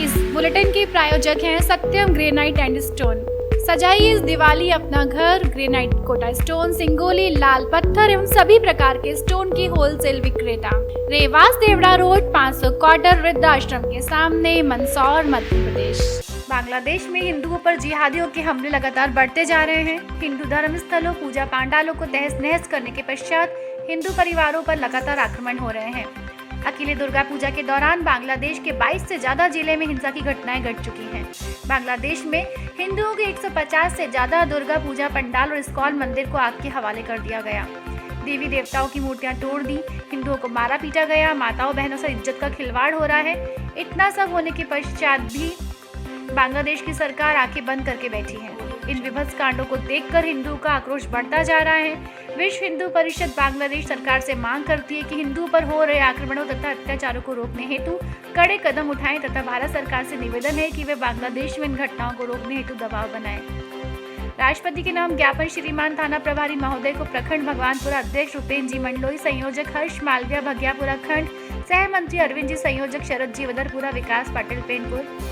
इस बुलेटिन के प्रायोजक हैं सत्यम ग्रेनाइट एंड स्टोन। सजाइए इस दिवाली अपना घर ग्रेनाइट, कोटा स्टोन, सिंगोली, लाल पत्थर एवं सभी प्रकार के स्टोन की होलसेल विक्रेता। रेवास देवड़ा रोड 500 क्वार्टर वृद्धाश्रम के सामने, मंदसौर, मध्य प्रदेश। बांग्लादेश में हिंदुओं पर जिहादियों के हमले लगातार बढ़ते जा रहे हैं। हिंदू धर्म स्थलों, पूजा पांडालों को तहस नहस करने के पश्चात हिंदू परिवारों पर लगातार आक्रमण हो रहे हैं। अकेले दुर्गा पूजा के दौरान बांग्लादेश के 22 से ज्यादा जिले में हिंसा की घटनाएं घट चुकी हैं। बांग्लादेश में हिंदुओं के 150 से ज्यादा दुर्गा पूजा पंडाल और इस्कॉन मंदिर को आग के हवाले कर दिया गया। देवी देवताओं की मूर्तियां तोड़ दी, हिंदुओं को मारा पीटा गया, माताओं बहनों से इज्जत का खिलवाड़ हो रहा है। इतना सब होने के पश्चात भी बांग्लादेश की सरकार आंखें बंद करके बैठी है। इन विभत्स कांडों को देखकर हिंदुओं का आक्रोश बढ़ता जा रहा है। विश्व हिंदू परिषद बांग्लादेश सरकार से मांग करती है कि हिंदुओं पर हो रहे आक्रमणों तथा अत्याचारों को रोकने हेतु कड़े कदम उठाएं तथा भारत सरकार से निवेदन है कि वे बांग्लादेश में इन घटनाओं को रोकने हेतु दबाव बनाएं। राष्ट्रपति के नाम ज्ञापन श्रीमान थाना प्रभारी महोदय को प्रखंड भगवानपुरा अध्यक्ष रूपेन्द्र जी मंडलोई, संयोजक हर्ष मालविया भगियापुरा खंड, सह मंत्री अरविंद जी, संयोजक शरद जी वदरपुरा, विकास पाटिल पेनपुर।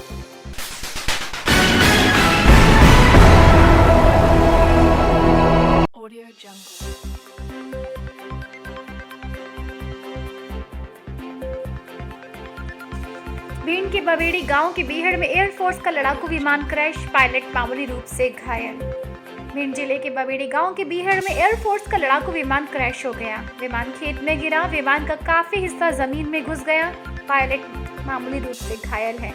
भिंड के बवेड़ी गांव के बीहड़ में एयरफोर्स का लड़ाकू विमान क्रैश, पायलट मामूली रूप से घायल। भिंड जिले के बवेड़ी गांव के बीहड़ में एयरफोर्स का लड़ाकू विमान क्रैश हो गया। विमान खेत में गिरा, विमान का काफी हिस्सा जमीन में घुस गया, पायलट मामूली रूप से घायल है।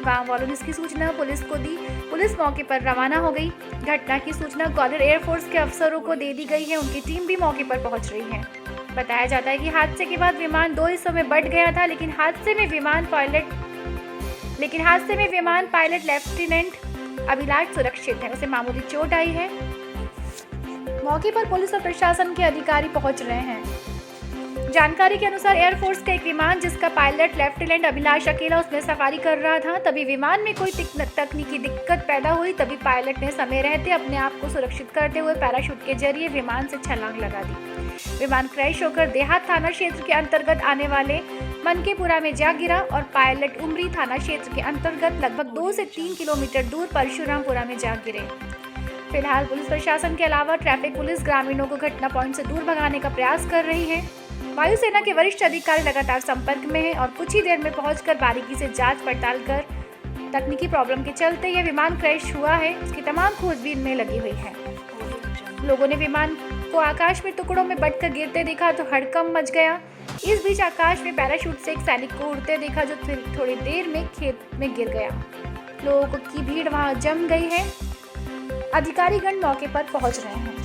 गांव वालों ने इसकी सूचना पुलिस को दी, पुलिस मौके पर रवाना हो गई। घटना की सूचना ग्वालियर एयरफोर्स के अफसरों को दे दी गई है, उनकी टीम भी मौके पर पहुंच रही है। बताया जाता है कि हादसे के बाद विमान 2 हिस्सों में बंट गया था, लेकिन हादसे में विमान पायलट लेफ्टिनेंट अभिलाष सुरक्षित है, उसे मामूली चोट आई है। मौके पर पुलिस और प्रशासन के अधिकारी पहुंच रहे हैं। जानकारी के अनुसार एयरफोर्स का एक विमान जिसका पायलट लेफ्टिनेंट अभिलाष अकेला उसमें सवारी कर रहा था, तभी विमान में कोई तकनीकी दिक्कत पैदा हुई। तभी पायलट ने समय रहते अपने आप को सुरक्षित करते हुए पैराशूट के जरिए विमान से छलांग लगा दी। विमान क्रैश होकर देहात थाना क्षेत्र के अंतर्गत आने वाले मनकेपुरा में जा गिरा और पायलट उमरी थाना क्षेत्र के अंतर्गत लगभग 2 से 3 किलोमीटर दूर परशुरामपुरा में जा गिरे। फिलहाल पुलिस प्रशासन के अलावा ट्रैफिक पुलिस ग्रामीणों को घटना पॉइंट से दूर भगाने का प्रयास कर रही है। वायुसेना के वरिष्ठ अधिकारी लगातार संपर्क में हैं और कुछ ही देर में पहुंचकर बारीकी से जांच पड़ताल कर तकनीकी प्रॉब्लम के चलते यह विमान क्रैश हुआ है, उसकी तमाम खोजबीन में लगी हुई है। लोगों ने विमान को आकाश में टुकड़ों में बंटकर गिरते देखा तो हड़कंप मच गया। इस बीच आकाश में पैराशूट से एक सैनिक को उड़ते देखा जो थोड़ी देर में खेत में गिर गया। लोगों की भीड़ वहां जम गई है। अधिकारीगण मौके पर पहुंच रहे हैं।